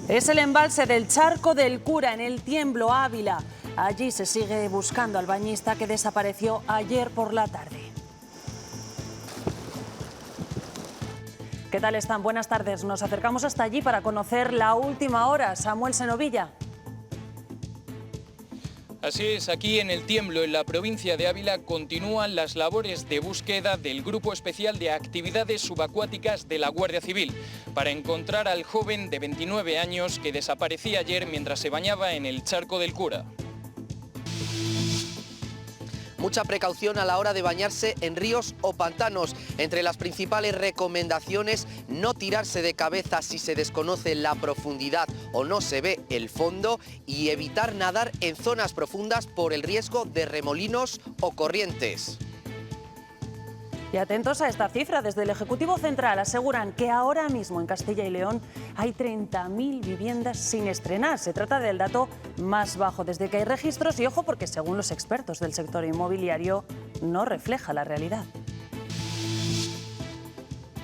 Es el embalse del Charco del Cura, en el Tiemblo, Ávila. Allí se sigue buscando al bañista que desapareció ayer por la tarde. ¿Qué tal están? Buenas tardes. Nos acercamos hasta allí para conocer la última hora. Samuel Senovilla. Así es, aquí en el Tiemblo, en la provincia de Ávila, continúan las labores de búsqueda del Grupo Especial de Actividades Subacuáticas de la Guardia Civil para encontrar al joven de 29 años que desaparecía ayer mientras se bañaba en el Charco del Cura. Mucha precaución a la hora de bañarse en ríos o pantanos. Entre las principales recomendaciones, no tirarse de cabeza si se desconoce la profundidad o no se ve el fondo, y evitar nadar en zonas profundas por el riesgo de remolinos o corrientes. Y atentos a esta cifra, desde el Ejecutivo Central aseguran que ahora mismo en Castilla y León hay 30.000 viviendas sin estrenar. Se trata del dato más bajo desde que hay registros y ojo porque según los expertos del sector inmobiliario no refleja la realidad.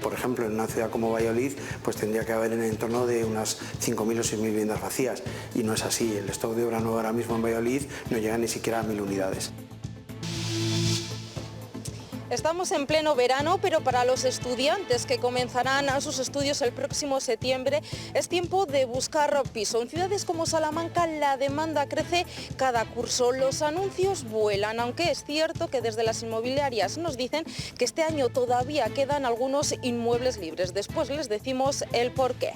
Por ejemplo, en una ciudad como Valladolid, pues tendría que haber en el entorno de unas 5.000 o 6.000 viviendas vacías y no es así. El stock de obra nueva ahora mismo en Valladolid no llega ni siquiera a 1.000 unidades. Estamos en pleno verano, pero para los estudiantes que comenzarán sus estudios el próximo septiembre es tiempo de buscar piso. En ciudades como Salamanca la demanda crece cada curso, los anuncios vuelan, aunque es cierto que desde las inmobiliarias nos dicen que este año todavía quedan algunos inmuebles libres. Después les decimos el porqué.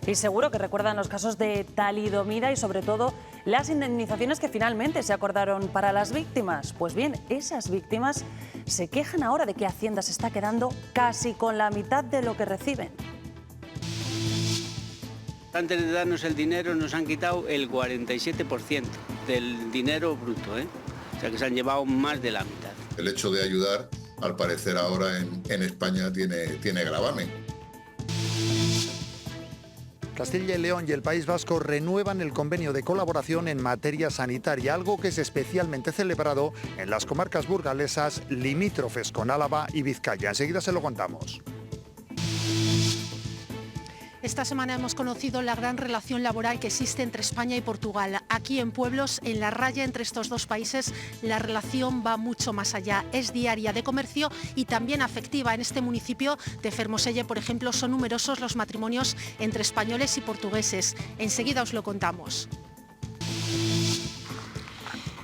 Y seguro que recuerdan los casos de talidomida y sobre todo las indemnizaciones que finalmente se acordaron para las víctimas. Pues bien, esas víctimas se quejan ahora de que Hacienda se está quedando casi con la mitad de lo que reciben. Antes de darnos el dinero nos han quitado el 47% del dinero bruto, O sea que se han llevado más de la mitad. El hecho de ayudar, al parecer ahora en España tiene gravamen. Castilla y León y el País Vasco renuevan el convenio de colaboración en materia sanitaria, algo que es especialmente celebrado en las comarcas burgalesas limítrofes con Álava y Vizcaya. Enseguida se lo contamos. Esta semana hemos conocido la gran relación laboral que existe entre España y Portugal. Aquí en Pueblos, en la raya entre estos dos países, la relación va mucho más allá. Es diaria, de comercio y también afectiva. En este municipio de Fermoselle, por ejemplo, son numerosos los matrimonios entre españoles y portugueses. Enseguida os lo contamos.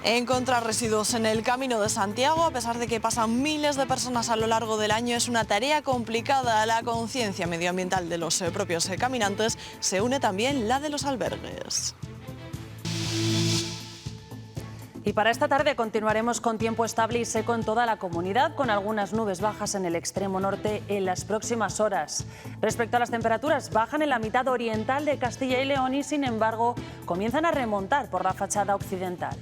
Encontrar residuos en el Camino de Santiago, a pesar de que pasan miles de personas a lo largo del año, es una tarea complicada. A la conciencia medioambiental de los propios caminantes se une también la de los albergues. Y para esta tarde continuaremos con tiempo estable y seco en toda la comunidad, con algunas nubes bajas en el extremo norte en las próximas horas. Respecto a las temperaturas, bajan en la mitad oriental de Castilla y León y, sin embargo, comienzan a remontar por la fachada occidental.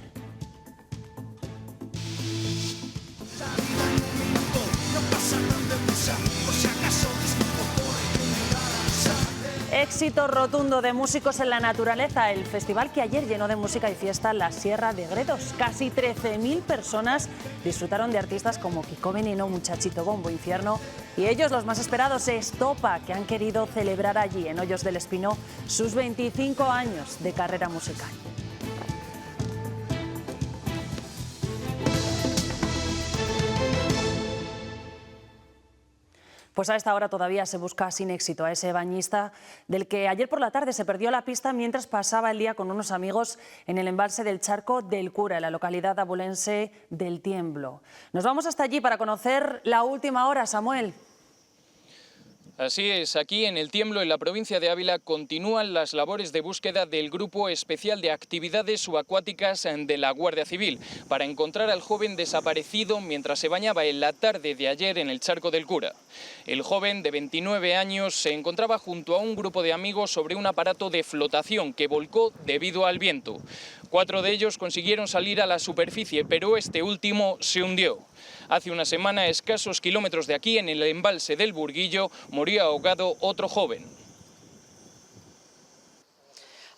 Éxito rotundo de Músicos en la Naturaleza, el festival que ayer llenó de música y fiesta la Sierra de Gredos. Casi 13.000 personas disfrutaron de artistas como Kiko Veneno, Muchachito, Bombo, Infierno y ellos, los más esperados, Estopa, que han querido celebrar allí, en Hoyos del Espino, sus 25 años de carrera musical. Pues a esta hora todavía se busca sin éxito a ese bañista del que ayer por la tarde se perdió la pista mientras pasaba el día con unos amigos en el embalse del Charco del Cura, en la localidad abulense del Tiemblo. Nos vamos hasta allí para conocer la última hora, Samuel. Así es, aquí en el Tiemblo, en la provincia de Ávila, continúan las labores de búsqueda del Grupo Especial de Actividades Subacuáticas de la Guardia Civil para encontrar al joven desaparecido mientras se bañaba en la tarde de ayer en el Charco del Cura. El joven, de 29 años, se encontraba junto a un grupo de amigos sobre un aparato de flotación que volcó debido al viento. 4 de ellos consiguieron salir a la superficie, pero este último se hundió. Hace una semana, a escasos kilómetros de aquí, en el embalse del Burguillo, murió ahogado otro joven.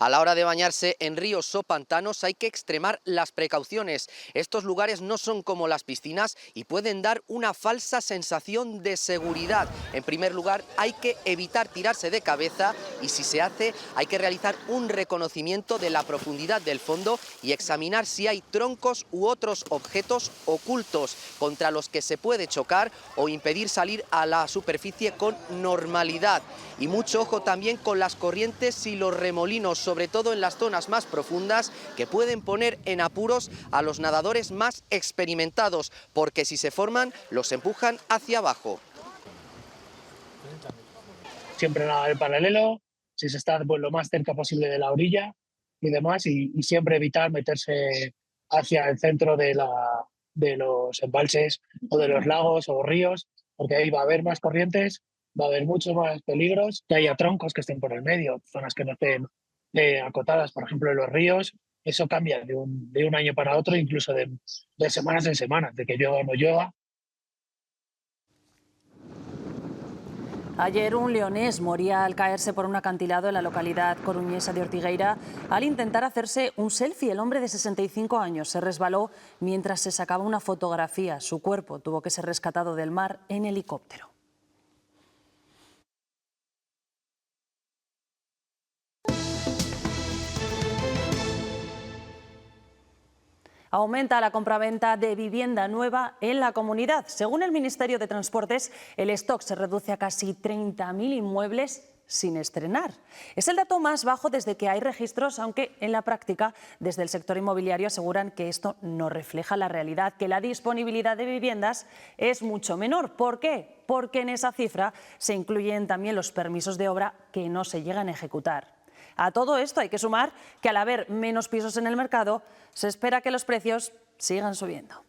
A la hora de bañarse en ríos o pantanos hay que extremar las precauciones. Estos lugares no son como las piscinas y pueden dar una falsa sensación de seguridad. En primer lugar, hay que evitar tirarse de cabeza y si se hace, hay que realizar un reconocimiento de la profundidad del fondo y examinar si hay troncos u otros objetos ocultos contra los que se puede chocar o impedir salir a la superficie con normalidad. Y mucho ojo también con las corrientes y los remolinos, sobre todo en las zonas más profundas, que pueden poner en apuros a los nadadores más experimentados, porque si se forman, los empujan hacia abajo. Siempre nadar en paralelo, si se está pues, lo más cerca posible de la orilla y demás, y siempre evitar meterse hacia el centro de los embalses o de los lagos o ríos, porque ahí va a haber más corrientes, va a haber muchos más peligros, que haya troncos que estén por el medio, zonas que no estén acotadas, por ejemplo, en los ríos. Eso cambia de un año para otro, incluso de semanas en semanas, de que llueva o no llueva. Ayer un leonés moría al caerse por un acantilado en la localidad coruñesa de Ortigueira al intentar hacerse un selfie. El hombre de 65 años se resbaló mientras se sacaba una fotografía. Su cuerpo tuvo que ser rescatado del mar en helicóptero. Aumenta la compraventa de vivienda nueva en la comunidad. Según el Ministerio de Transportes, el stock se reduce a casi 30.000 inmuebles sin estrenar. Es el dato más bajo desde que hay registros, aunque en la práctica, desde el sector inmobiliario aseguran que esto no refleja la realidad, que la disponibilidad de viviendas es mucho menor. ¿Por qué? Porque en esa cifra se incluyen también los permisos de obra que no se llegan a ejecutar. A todo esto hay que sumar que al haber menos pisos en el mercado, se espera que los precios sigan subiendo.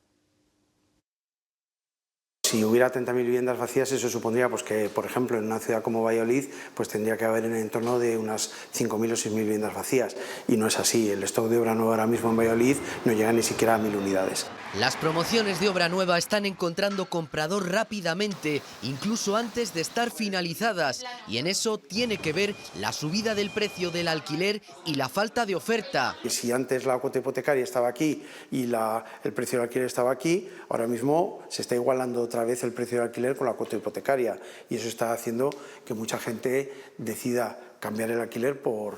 Si hubiera 30.000 viviendas vacías, eso supondría pues, que, por ejemplo, en una ciudad como Valladolid, pues tendría que haber en el entorno de unas 5.000 o 6.000 viviendas vacías. Y no es así. El stock de obra nueva ahora mismo en Valladolid no llega ni siquiera a 1.000 unidades. Las promociones de obra nueva están encontrando comprador rápidamente, incluso antes de estar finalizadas. Y en eso tiene que ver la subida del precio del alquiler y la falta de oferta. Y si antes la cuota hipotecaria estaba aquí y el precio del alquiler estaba aquí, ahora mismo se está igualando otra vez el precio del alquiler con la cuota hipotecaria. Y eso está haciendo que mucha gente decida cambiar el alquiler por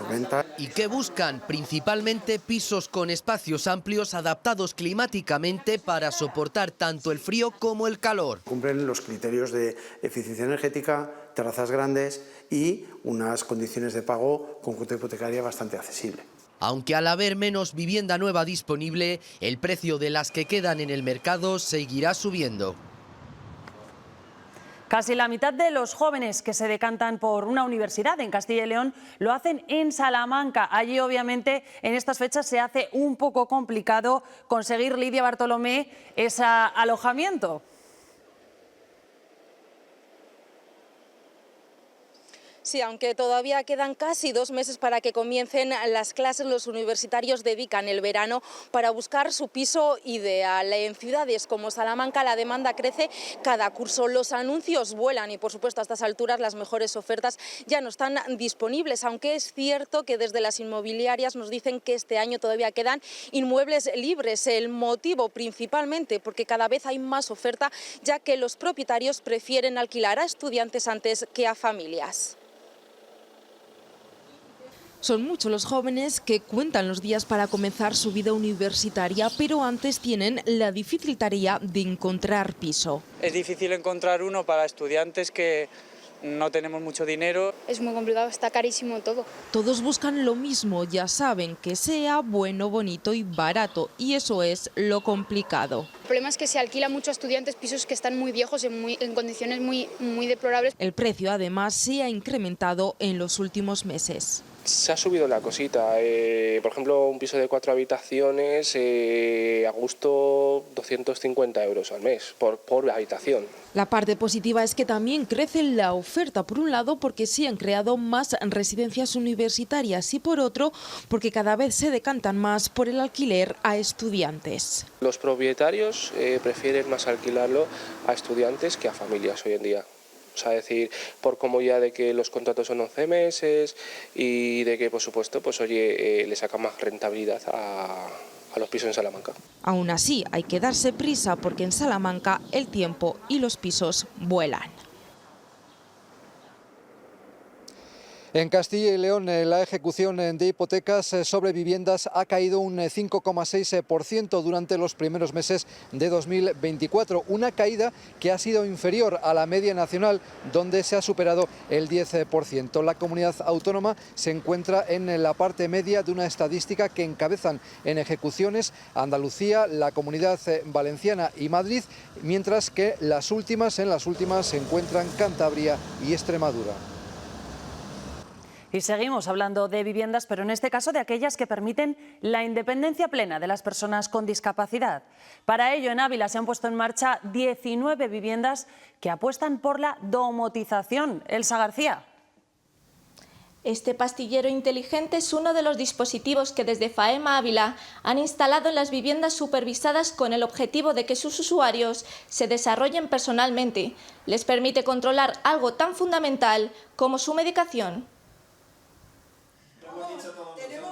venta. ¿Y qué buscan? Principalmente pisos con espacios amplios adaptados climáticamente para soportar tanto el frío como el calor. Cumplen los criterios de eficiencia energética, terrazas grandes y unas condiciones de pago con cuota hipotecaria bastante accesible. Aunque al haber menos vivienda nueva disponible, el precio de las que quedan en el mercado seguirá subiendo. Casi la mitad de los jóvenes que se decantan por una universidad en Castilla y León lo hacen en Salamanca. Allí, obviamente, en estas fechas se hace un poco complicado conseguir, Lidia Bartolomé, ese alojamiento. Sí, aunque todavía quedan casi 2 meses para que comiencen las clases, los universitarios dedican el verano para buscar su piso ideal. En ciudades como Salamanca la demanda crece cada curso, los anuncios vuelan y por supuesto a estas alturas las mejores ofertas ya no están disponibles, aunque es cierto que desde las inmobiliarias nos dicen que este año todavía quedan inmuebles libres. El motivo principalmente porque cada vez hay más oferta, ya que los propietarios prefieren alquilar a estudiantes antes que a familias. Son muchos los jóvenes que cuentan los días para comenzar su vida universitaria, pero antes tienen la difícil tarea de encontrar piso. Es difícil encontrar uno para estudiantes que no tenemos mucho dinero. Es muy complicado, está carísimo todo. Todos buscan lo mismo, ya saben, que sea bueno, bonito y barato, y eso es lo complicado. El problema es que se alquila mucho a estudiantes pisos que están muy viejos, en condiciones muy deplorables. El precio además se ha incrementado en los últimos meses. Se ha subido la cosita, por ejemplo un piso de 4 habitaciones a gusto 250 euros al mes por habitación. La parte positiva es que también crece la oferta, por un lado porque se han creado más residencias universitarias y por otro porque cada vez se decantan más por el alquiler a estudiantes. Los propietarios prefieren más alquilarlo a estudiantes que a familias hoy en día. O sea, decir, por comodidad de que los contratos son 11 meses y de que, por supuesto, pues oye, le saca más rentabilidad a los pisos en Salamanca. Aún así, hay que darse prisa porque en Salamanca el tiempo y los pisos vuelan. En Castilla y León, la ejecución de hipotecas sobre viviendas ha caído un 5,6% durante los primeros meses de 2024, una caída que ha sido inferior a la media nacional, donde se ha superado el 10%. La comunidad autónoma se encuentra en la parte media de una estadística que encabezan en ejecuciones Andalucía, la Comunidad Valenciana y Madrid, mientras que en las últimas se encuentran Cantabria y Extremadura. Y seguimos hablando de viviendas, pero en este caso de aquellas que permiten la independencia plena de las personas con discapacidad. Para ello, en Ávila se han puesto en marcha 19 viviendas que apuestan por la domotización. Elsa García. Este pastillero inteligente es uno de los dispositivos que desde FAEMA Ávila han instalado en las viviendas supervisadas con el objetivo de que sus usuarios se desarrollen personalmente. Les permite controlar algo tan fundamental como su medicación.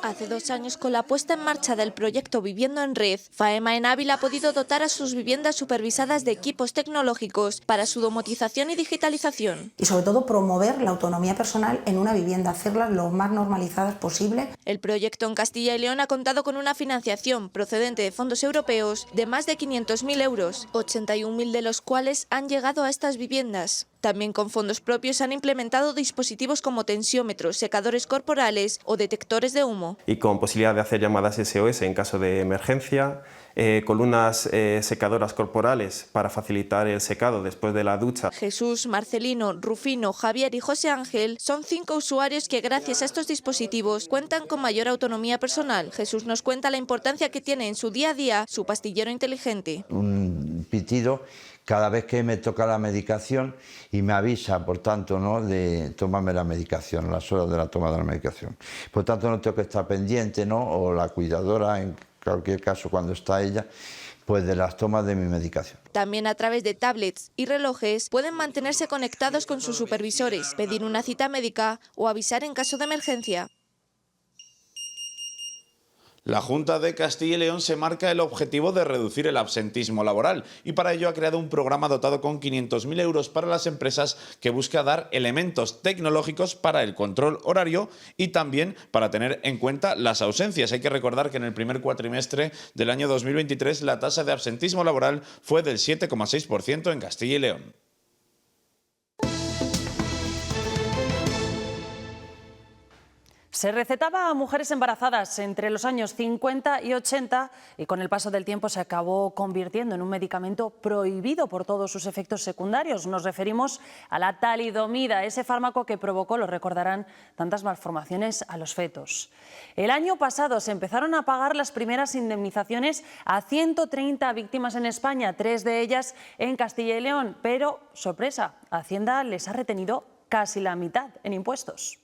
Hace 2 años, con la puesta en marcha del proyecto Viviendo en Red, FAEMA en Ávila ha podido dotar a sus viviendas supervisadas de equipos tecnológicos para su domotización y digitalización. Y sobre todo promover la autonomía personal en una vivienda, hacerlas lo más normalizadas posible. El proyecto en Castilla y León ha contado con una financiación procedente de fondos europeos de más de 500.000 euros, 81.000 de los cuales han llegado a estas viviendas. También con fondos propios han implementado dispositivos como tensiómetros, secadores corporales o detectores de humo. Y con posibilidad de hacer llamadas SOS en caso de emergencia, columnas secadoras corporales para facilitar el secado después de la ducha. Jesús, Marcelino, Rufino, Javier y José Ángel son 5 usuarios que gracias a estos dispositivos cuentan con mayor autonomía personal. Jesús nos cuenta la importancia que tiene en su día a día su pastillero inteligente. Un pitido cada vez que me toca la medicación y me avisa, por tanto, ¿no?, de tomarme la medicación, las horas de la toma de la medicación. Por tanto, no tengo que estar pendiente, ¿no?, o la cuidadora, en cualquier caso, cuando está ella, pues de las tomas de mi medicación. También a través de tablets y relojes pueden mantenerse conectados con sus supervisores, pedir una cita médica o avisar en caso de emergencia. La Junta de Castilla y León se marca el objetivo de reducir el absentismo laboral y para ello ha creado un programa dotado con 500.000 euros para las empresas que busca dar elementos tecnológicos para el control horario y también para tener en cuenta las ausencias. Hay que recordar que en el primer cuatrimestre del año 2023 la tasa de absentismo laboral fue del 7,6% en Castilla y León. Se recetaba a mujeres embarazadas entre los años 50 y 80 y con el paso del tiempo se acabó convirtiendo en un medicamento prohibido por todos sus efectos secundarios. Nos referimos a la talidomida, ese fármaco que provocó, lo recordarán, tantas malformaciones a los fetos. El año pasado se empezaron a pagar las primeras indemnizaciones a 130 víctimas en España, 3 de ellas en Castilla y León, pero, sorpresa, Hacienda les ha retenido casi la mitad en impuestos.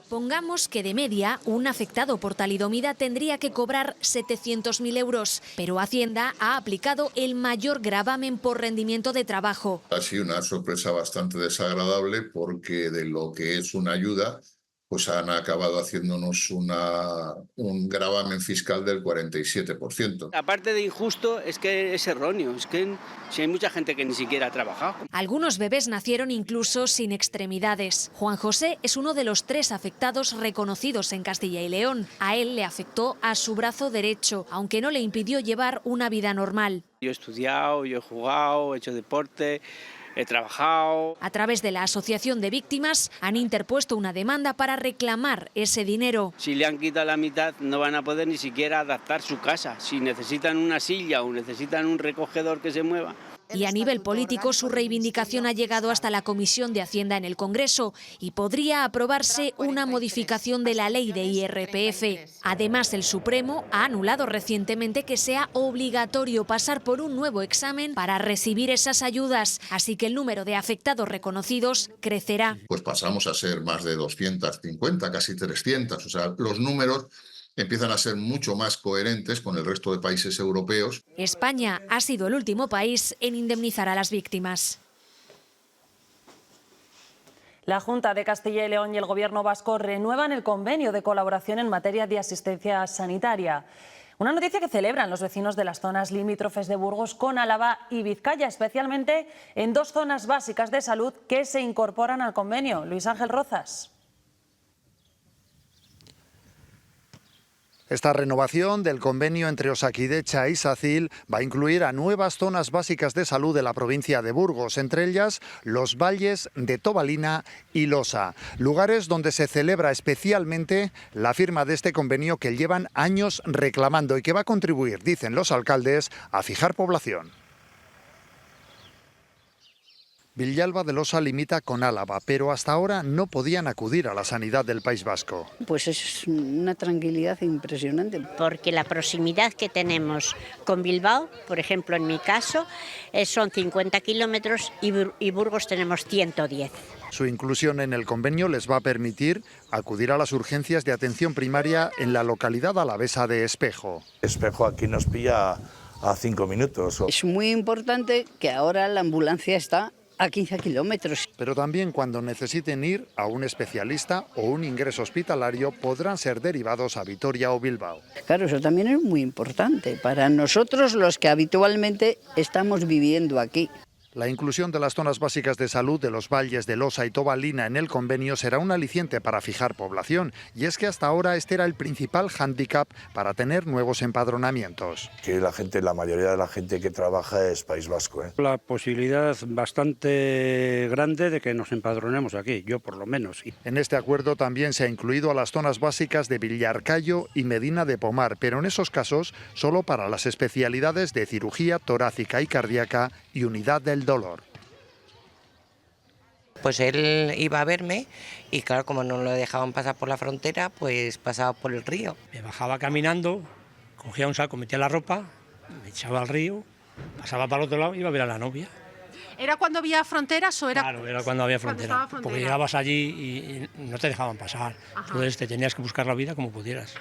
Pongamos que de media un afectado por talidomida tendría que cobrar 700.000 euros, pero Hacienda ha aplicado el mayor gravamen por rendimiento de trabajo. Ha sido una sorpresa bastante desagradable porque de lo que es una ayuda, pues han acabado haciéndonos un gravamen fiscal del 47%. Aparte de injusto, es que es erróneo, es que si hay mucha gente que ni siquiera ha trabajado. Algunos bebés nacieron incluso sin extremidades. Juan José es uno de los 3 afectados reconocidos en Castilla y León. A él le afectó a su brazo derecho, aunque no le impidió llevar una vida normal. Yo he estudiado, yo he jugado, he hecho deporte, he trabajado. A través de la Asociación de Víctimas han interpuesto una demanda para reclamar ese dinero. Si le han quitado la mitad no van a poder ni siquiera adaptar su casa. Si necesitan una silla o necesitan un recogedor que se mueva. Y a nivel político su reivindicación ha llegado hasta la Comisión de Hacienda en el Congreso y podría aprobarse una modificación de la ley de IRPF. Además, el Supremo ha anulado recientemente que sea obligatorio pasar por un nuevo examen para recibir esas ayudas, así que el número de afectados reconocidos crecerá. Pues pasamos a ser más de 250, casi 300, o sea, los números empiezan a ser mucho más coherentes con el resto de países europeos. España ha sido el último país en indemnizar a las víctimas. La Junta de Castilla y León y el Gobierno vasco renuevan el convenio de colaboración en materia de asistencia sanitaria. Una noticia que celebran los vecinos de las zonas limítrofes de Burgos con Álava y Vizcaya, especialmente en dos zonas básicas de salud que se incorporan al convenio. Luis Ángel Rozas. Esta renovación del convenio entre Osakidetza y SACIL va a incluir a nuevas zonas básicas de salud de la provincia de Burgos, entre ellas los valles de Tobalina y Losa, lugares donde se celebra especialmente la firma de este convenio que llevan años reclamando y que va a contribuir, dicen los alcaldes, a fijar población. Villalba de Losa limita con Álava, pero hasta ahora no podían acudir a la sanidad del País Vasco. Pues es una tranquilidad impresionante. Porque la proximidad que tenemos con Bilbao, por ejemplo en mi caso, son 50 kilómetros y Burgos tenemos 110. Su inclusión en el convenio les va a permitir acudir a las urgencias de atención primaria en la localidad alavesa de Espejo. Espejo aquí nos pilla a 5 minutos. Es muy importante que ahora la ambulancia está a 15 kilómetros. Pero también cuando necesiten ir a un especialista o un ingreso hospitalario podrán ser derivados a Vitoria o Bilbao. Claro, eso también es muy importante para nosotros los que habitualmente estamos viviendo aquí. La inclusión de las zonas básicas de salud de los valles de Losa y Tobalina en el convenio será un aliciente para fijar población, y es que hasta ahora este era el principal hándicap para tener nuevos empadronamientos. Que la mayoría de la gente que trabaja es País Vasco. La posibilidad bastante grande de que nos empadronemos aquí, yo por lo menos. En este acuerdo también se ha incluido a las zonas básicas de Villarcayo y Medina de Pomar, pero en esos casos solo para las especialidades de cirugía torácica y cardíaca y unidad del dolor. Pues él iba a verme y claro, como no lo dejaban pasar por la frontera, pues pasaba por el río. Me bajaba caminando, cogía un saco, metía la ropa, me echaba al río, pasaba para el otro lado y iba a ver a la novia. ¿Era cuando había fronteras o era...? Claro, era cuando había frontera, porque llegabas allí y no te dejaban pasar. Ajá. Entonces te tenías que buscar la vida como pudieras.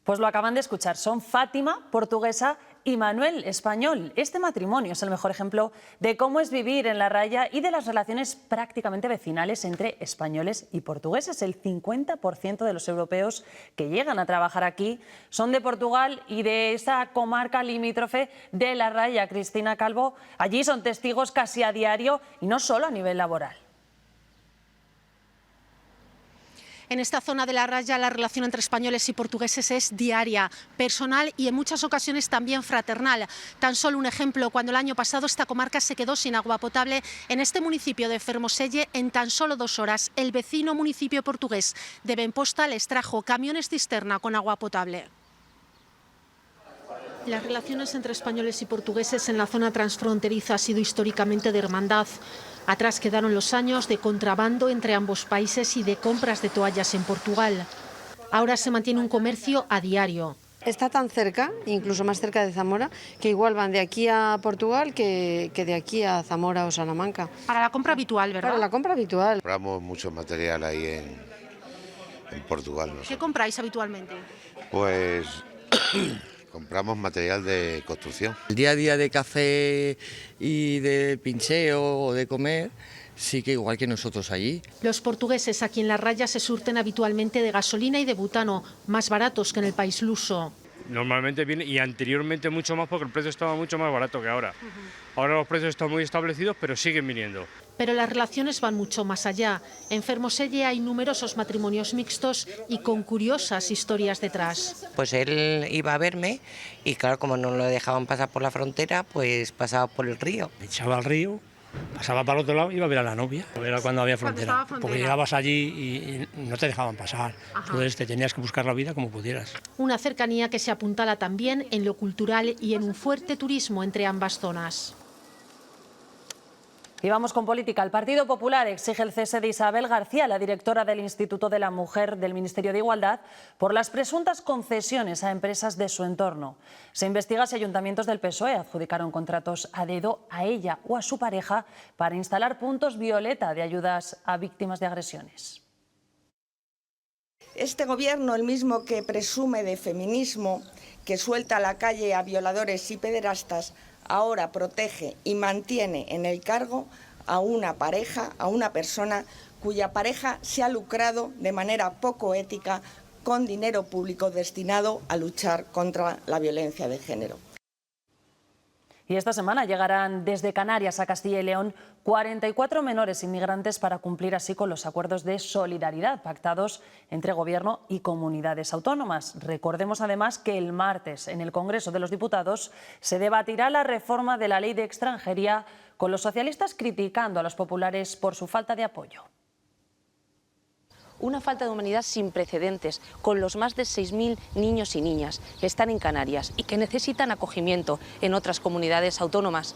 Pues lo acaban de escuchar, son Fátima, portuguesa, y Manuel, español. Este matrimonio es el mejor ejemplo de cómo es vivir en la raya y de las relaciones prácticamente vecinales entre españoles y portugueses. El 50% de los europeos que llegan a trabajar aquí son de Portugal y de esa comarca limítrofe de la raya. Cristina Calvo, allí son testigos casi a diario y no solo a nivel laboral. En esta zona de la raya la relación entre españoles y portugueses es diaria, personal y en muchas ocasiones también fraternal. Tan solo un ejemplo, cuando el año pasado esta comarca se quedó sin agua potable, en este municipio de Fermoselle, en tan solo 2 horas, el vecino municipio portugués de Benposta les trajo camiones cisterna con agua potable. Las relaciones entre españoles y portugueses en la zona transfronteriza ha sido históricamente de hermandad. Atrás quedaron los años de contrabando entre ambos países y de compras de toallas en Portugal. Ahora se mantiene un comercio a diario. Está tan cerca, incluso más cerca de Zamora, que igual van de aquí a Portugal que de aquí a Zamora o Salamanca. Para la compra habitual, ¿verdad? Para la compra habitual. Compramos mucho material ahí en Portugal. Nosotros. ¿Qué compráis habitualmente? Pues compramos material de construcción. El día a día de café y de pincheo o de comer, sí que igual que nosotros allí. Los portugueses aquí en la raya se surten habitualmente de gasolina y de butano, más baratos que en el país luso. Normalmente viene, y anteriormente mucho más porque el precio estaba mucho más barato que ahora. Ahora los precios están muy establecidos, pero siguen viniendo. Pero las relaciones van mucho más allá. En Fermoselle hay numerosos matrimonios mixtos y con curiosas historias detrás. Pues él iba a verme y claro, como no lo dejaban pasar por la frontera, pues pasaba por el río. Me echaba al río, pasaba para el otro lado y iba a ver a la novia. Era cuando había frontera, porque llegabas allí y no te dejaban pasar. Ajá. Entonces te tenías que buscar la vida como pudieras. Una cercanía que se apuntala también en lo cultural y en un fuerte turismo entre ambas zonas. Y vamos con política. El Partido Popular exige el cese de Isabel García, la directora del Instituto de la Mujer del Ministerio de Igualdad, por las presuntas concesiones a empresas de su entorno. Se investiga si ayuntamientos del PSOE adjudicaron contratos a dedo a ella o a su pareja para instalar puntos violeta de ayudas a víctimas de agresiones. Este gobierno, el mismo que presume de feminismo, que suelta a la calle a violadores y pederastas, ahora protege y mantiene en el cargo a una pareja, a una persona cuya pareja se ha lucrado de manera poco ética con dinero público destinado a luchar contra la violencia de género. Y esta semana llegarán desde Canarias a Castilla y León 44 menores inmigrantes para cumplir así con los acuerdos de solidaridad pactados entre Gobierno y comunidades autónomas. Recordemos además que el martes en el Congreso de los Diputados se debatirá la reforma de la Ley de Extranjería, con los socialistas criticando a los populares por su falta de apoyo. Una falta de humanidad sin precedentes, con los más de 6.000 niños y niñas que están en Canarias y que necesitan acogimiento en otras comunidades autónomas.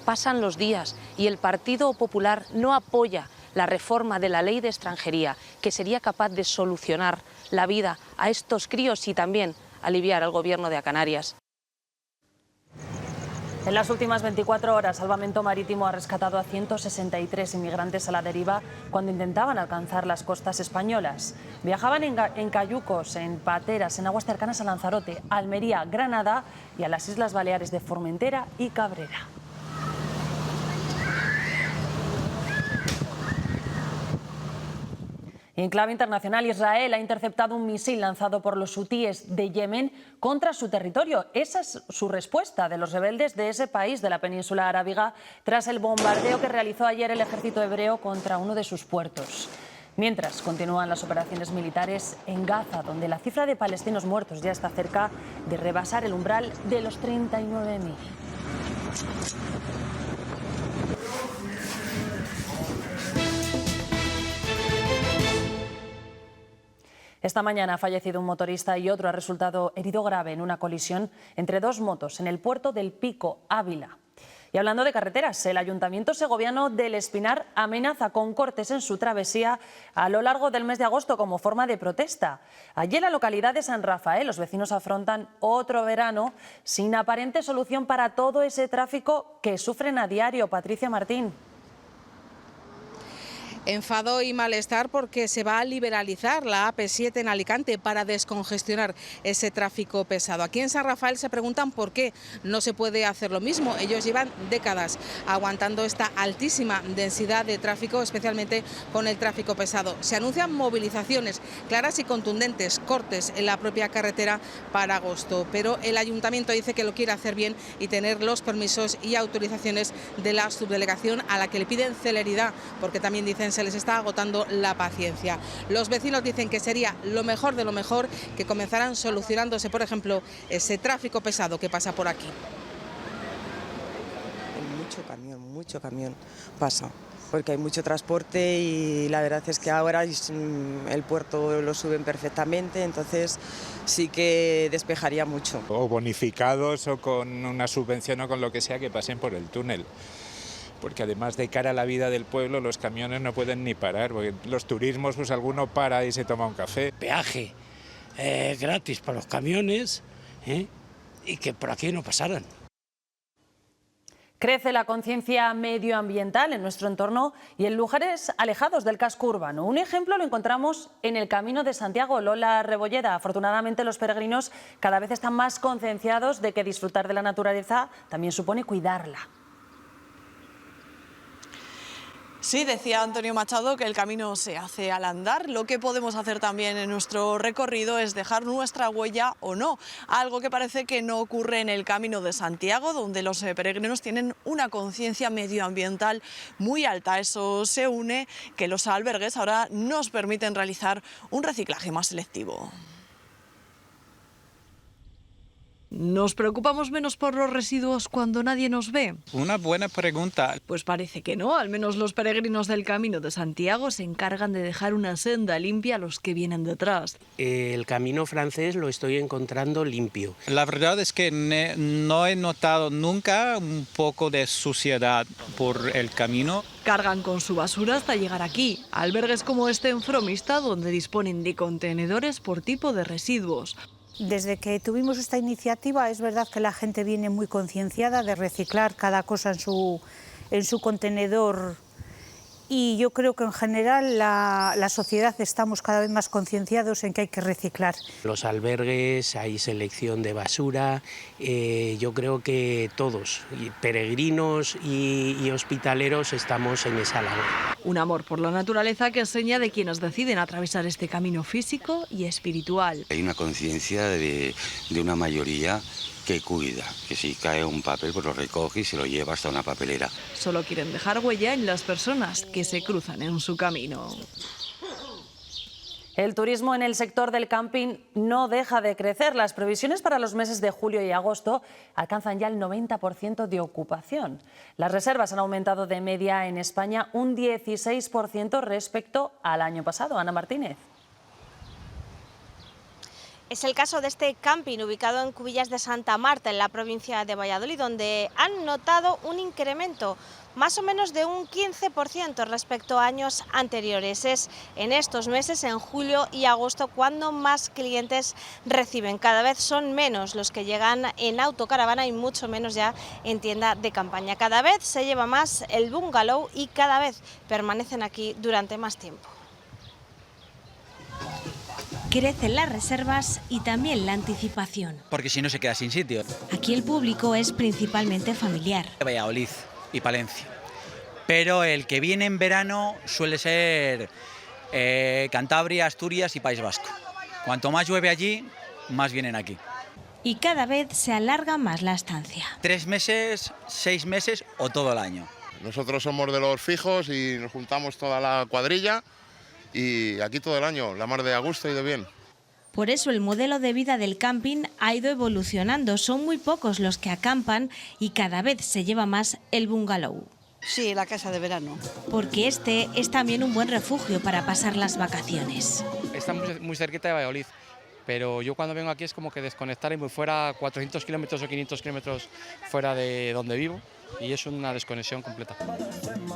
Pasan los días y el Partido Popular no apoya la reforma de la Ley de Extranjería, que sería capaz de solucionar la vida a estos críos y también aliviar al Gobierno de Canarias. En las últimas 24 horas, Salvamento Marítimo ha rescatado a 163 inmigrantes a la deriva cuando intentaban alcanzar las costas españolas. Viajaban en cayucos, en pateras, en aguas cercanas a Lanzarote, Almería, Granada y a las Islas Baleares de Formentera y Cabrera. En clave internacional, Israel ha interceptado un misil lanzado por los hutíes de Yemen contra su territorio. Esa es su respuesta de los rebeldes de ese país de la península arábiga tras el bombardeo que realizó ayer el ejército hebreo contra uno de sus puertos. Mientras continúan las operaciones militares en Gaza, donde la cifra de palestinos muertos ya está cerca de rebasar el umbral de los 39.000. Esta mañana ha fallecido un motorista y otro ha resultado herido grave en una colisión entre dos motos en el puerto del Pico, Ávila. Y hablando de carreteras, el Ayuntamiento segoviano del Espinar amenaza con cortes en su travesía a lo largo del mes de agosto como forma de protesta. Allí en la localidad de San Rafael, los vecinos afrontan otro verano sin aparente solución para todo ese tráfico que sufren a diario. Patricia Martín. Enfado y malestar porque se va a liberalizar la AP7 en Alicante para descongestionar ese tráfico pesado. Aquí en San Rafael se preguntan por qué no se puede hacer lo mismo. Ellos llevan décadas aguantando esta altísima densidad de tráfico, especialmente con el tráfico pesado. Se anuncian movilizaciones claras y contundentes, cortes en la propia carretera para agosto, pero el Ayuntamiento dice que lo quiere hacer bien y tener los permisos y autorizaciones de la subdelegación, a la que le piden celeridad, porque también dicen se les está agotando la paciencia. Los vecinos dicen que sería lo mejor de lo mejor que comenzaran solucionándose, por ejemplo, ese tráfico pesado que pasa por aquí. Mucho camión pasa, porque hay mucho transporte y la verdad es que ahora el puerto lo suben perfectamente, entonces sí que despejaría mucho. O bonificados o con una subvención o con lo que sea que pasen por el túnel. Porque además de cara a la vida del pueblo los camiones no pueden ni parar, porque los turismos pues alguno para y se toma un café. Peaje gratis para los camiones y que por aquí no pasaran. Crece la conciencia medioambiental en nuestro entorno y en lugares alejados del casco urbano. Un ejemplo lo encontramos en el Camino de Santiago. Lola Rebolleda. Afortunadamente los peregrinos cada vez están más concienciados de que disfrutar de la naturaleza también supone cuidarla. Sí, decía Antonio Machado que el camino se hace al andar. Lo que podemos hacer también en nuestro recorrido es dejar nuestra huella o no, algo que parece que no ocurre en el Camino de Santiago, donde los peregrinos tienen una conciencia medioambiental muy alta. Eso se une que los albergues ahora nos permiten realizar un reciclaje más selectivo. ¿Nos preocupamos menos por los residuos cuando nadie nos ve? Una buena pregunta. Pues parece que no, al menos los peregrinos del Camino de Santiago se encargan de dejar una senda limpia a los que vienen detrás. El camino francés lo estoy encontrando limpio. La verdad es que no he notado nunca un poco de suciedad por el camino. Cargan con su basura hasta llegar aquí, albergues como este en Fromista, donde disponen de contenedores por tipo de residuos. Desde que tuvimos esta iniciativa es verdad que la gente viene muy concienciada de reciclar cada cosa en su contenedor y yo creo que en general la sociedad estamos cada vez más concienciados en que hay que reciclar. Los albergues, hay selección de basura, yo creo que todos, peregrinos y hospitaleros, estamos en esa labor. Un amor por la naturaleza que enseña de quienes deciden atravesar este camino físico y espiritual. Hay una conciencia de una mayoría que cuida, que si cae un papel pues lo recoge y se lo lleva hasta una papelera. Solo quieren dejar huella en las personas que se cruzan en su camino. El turismo en el sector del camping no deja de crecer. Las previsiones para los meses de julio y agosto alcanzan ya el 90% de ocupación. Las reservas han aumentado de media en España un 16% respecto al año pasado. Ana Martínez. Es el caso de este camping ubicado en Cubillas de Santa Marta, en la provincia de Valladolid, donde han notado un incremento más o menos de un 15% respecto a años anteriores. Es en estos meses, en julio y agosto, cuando más clientes reciben. Cada vez son menos los que llegan en autocaravana y mucho menos ya en tienda de campaña. Cada vez se lleva más el bungalow y cada vez permanecen aquí durante más tiempo. Crecen las reservas y también la anticipación. Porque si no se queda sin sitio. Aquí el público es principalmente familiar. Valladolid y Palencia. Pero el que viene en verano suele ser Cantabria, Asturias y País Vasco. Cuanto más llueve allí, más vienen aquí. Y cada vez se alarga más la estancia. 3 meses, 6 meses o todo el año. Nosotros somos de los fijos y nos juntamos toda la cuadrilla. Y aquí todo el año, la mar de a gusto y de bien. Por eso el modelo de vida del camping ha ido evolucionando. Son muy pocos los que acampan y cada vez se lleva más el bungalow. Sí, la casa de verano. Porque este es también un buen refugio para pasar las vacaciones. Está muy cerquita de Valladolid, pero yo cuando vengo aquí es como que desconectar y me fuera 400 kilómetros o 500 kilómetros fuera de donde vivo. Y es una desconexión completa.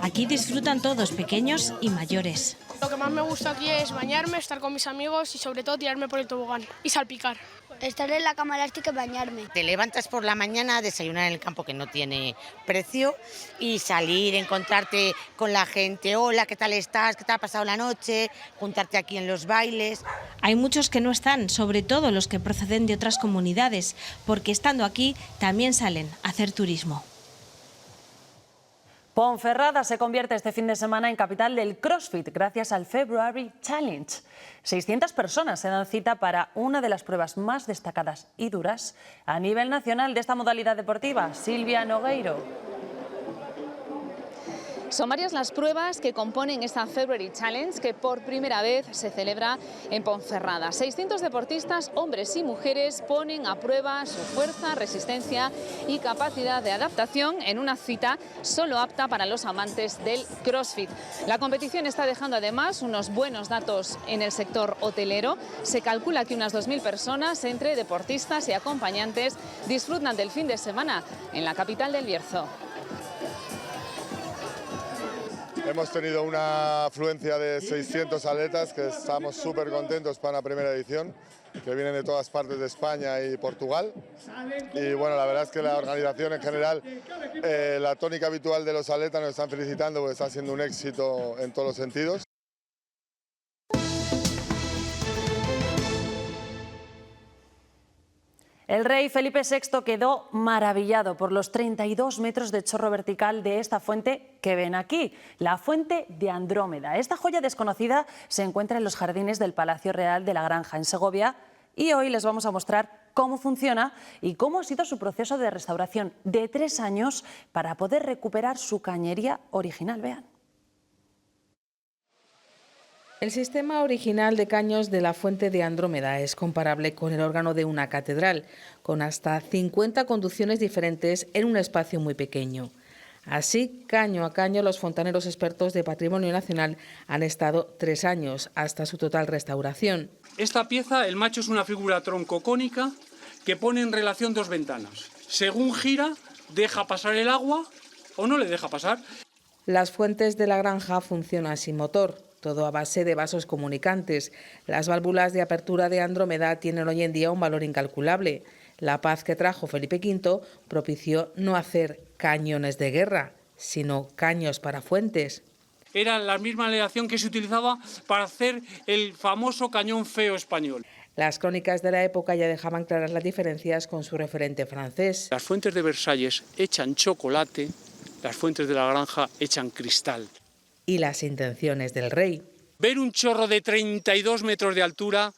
Aquí disfrutan todos, pequeños y mayores. Lo que más me gusta aquí es bañarme, estar con mis amigos y sobre todo tirarme por el tobogán y salpicar. Estar en la cama elástica y bañarme. Te levantas por la mañana a desayunar en el campo, que no tiene precio, y salir, encontrarte con la gente. Hola, ¿qué tal estás? ¿Qué te ha pasado la noche? Juntarte aquí en los bailes. Hay muchos que no están, sobre todo los que proceden de otras comunidades, porque estando aquí también salen a hacer turismo. Ponferrada se convierte este fin de semana en capital del CrossFit gracias al February Challenge. 600 personas se dan cita para una de las pruebas más destacadas y duras a nivel nacional de esta modalidad deportiva. Silvia Nogueiro. Son varias las pruebas que componen esta February Challenge que por primera vez se celebra en Ponferrada. 600 deportistas, hombres y mujeres, ponen a prueba su fuerza, resistencia y capacidad de adaptación en una cita solo apta para los amantes del CrossFit. La competición está dejando además unos buenos datos en el sector hotelero. Se calcula que unas 2.000 personas, entre deportistas y acompañantes, disfrutan del fin de semana en la capital del Bierzo. Hemos tenido una afluencia de 600 atletas que estamos súper contentos para la primera edición, que vienen de todas partes de España y Portugal. Y bueno, la verdad es que la organización en general, la tónica habitual de los atletas, nos están felicitando porque está siendo un éxito en todos los sentidos. El rey Felipe VI quedó maravillado por los 32 metros de chorro vertical de esta fuente que ven aquí, la Fuente de Andrómeda. Esta joya desconocida se encuentra en los jardines del Palacio Real de la Granja, en Segovia, y hoy les vamos a mostrar cómo funciona y cómo ha sido su proceso de restauración de 3 años para poder recuperar su cañería original. Vean. El sistema original de caños de la Fuente de Andrómeda es comparable con el órgano de una catedral, con hasta 50 conducciones diferentes en un espacio muy pequeño. Así, caño a caño, los fontaneros expertos de Patrimonio Nacional han estado 3 años hasta su total restauración. Esta pieza, el macho es una figura troncocónica que pone en relación 2 ventanas. Según gira, deja pasar el agua o no le deja pasar. Las fuentes de la granja funcionan sin motor, todo a base de vasos comunicantes. Las válvulas de apertura de Andrómeda tienen hoy en día un valor incalculable. La paz que trajo Felipe V propició no hacer cañones de guerra, sino caños para fuentes. era la misma aleación que se utilizaba para hacer el famoso cañón feo español. Las crónicas de la época ya dejaban claras las diferencias con su referente francés. Las fuentes de Versalles echan chocolate, las fuentes de la Granja echan cristal. Y las intenciones del rey. Ver un chorro de 32 metros de altura,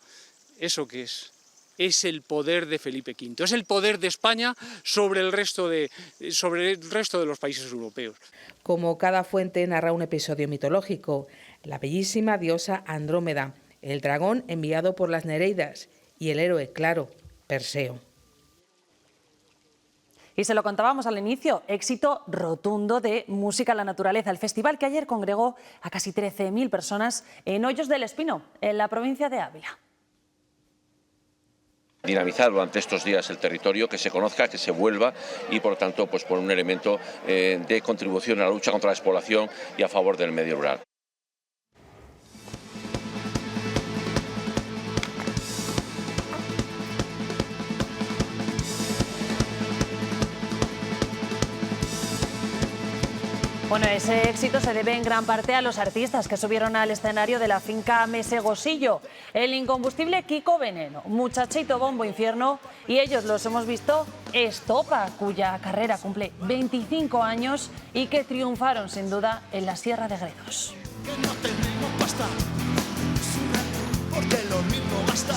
¿eso qué es? Es el poder de Felipe V, es el poder de España sobre el resto de los países europeos. Como cada fuente narra un episodio mitológico, la bellísima diosa Andrómeda, el dragón enviado por las Nereidas y el héroe, claro, Perseo. Y se lo contábamos al inicio, éxito rotundo de Música en la Naturaleza, el festival que ayer congregó a casi 13.000 personas en Hoyos del Espino, en la provincia de Ávila. Dinamizar durante estos días el territorio, que se conozca, que se vuelva y por tanto pues por un elemento de contribución a la lucha contra la despoblación y a favor del medio rural. Bueno, ese éxito se debe en gran parte a los artistas que subieron al escenario de la finca Mesegosillo. El incombustible Kiko Veneno, Muchachito Bombo Infierno y ellos los hemos visto Estopa, cuya carrera cumple 25 años y que triunfaron sin duda en la Sierra de Gredos. Que no tenemos pasta, porque lo mismo basta.